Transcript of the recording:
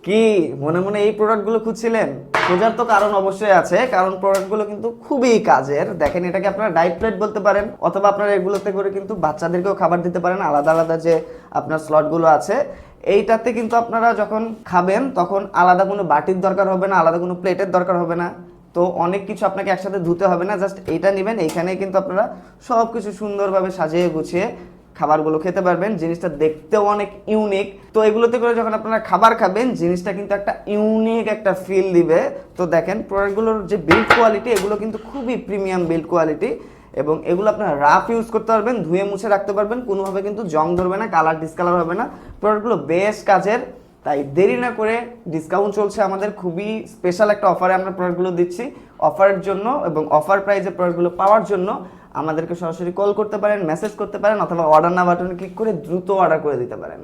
কি মনে মনে এই প্রোডাক্টগুলো খুঁজছিলেন? খোঁজার তো কারণ অবশ্যই আছে, কারণ প্রোডাক্টগুলো কিন্তু খুবই কাজের। দেখেন, এটাকে আপনারা ডায়েট প্লেট বলতে পারেন, অথবা আপনারা এগুলোতে করে কিন্তু বাচ্চাদেরকেও খাবার দিতে পারেন। আলাদা আলাদা যে আপনার স্লটগুলো আছে, এইটাতে কিন্তু আপনারা যখন খাবেন তখন আলাদা কোনো বাটির দরকার হবে না, আলাদা কোনো প্লেটের দরকার হবে না। তো অনেক কিছু আপনাকে একসাথে ধুতে হবে না, জাস্ট এইটা নেবেন। এইখানে কিন্তু আপনারা সব কিছু সুন্দরভাবে সাজিয়ে গুছিয়ে খাবারগুলো খেতে পারবেন। জিনিসটা দেখতেও অনেক ইউনিক। তো এগুলোতে করে যখন আপনারা খাবার খাবেন, জিনিসটা কিন্তু একটা ইউনিক একটা ফিল দিবে। তো দেখেন, প্রোডাক্টগুলোর যে বিল্ড কোয়ালিটি, এগুলো কিন্তু খুবই প্রিমিয়াম বিল্ড কোয়ালিটি, এবং এগুলো আপনারা রাফ ইউজ করতে পারবেন, ধুয়ে মুছে রাখতে পারবেন, কোনোভাবে কিন্তু জং ধরবে না, কালার ডিসকালার হবে না। প্রোডাক্টগুলো বেশ কাজের। তাই দেরি না করে, ডিসকাউন্ট চলছে আমাদের, খুবই স্পেশাল একটা অফারে আমরা প্রোডাক্টগুলো দিচ্ছি। অফারের জন্য এবং অফার প্রাইসে প্রোডাক্টগুলো পাওয়ার জন্য আমাদেরকে সরাসরি কল করতে পারেন, মেসেজ করতে পারেন, অথবা অর্ডার নাও বাটনে ক্লিক করে দ্রুত অর্ডার করে দিতে পারেন।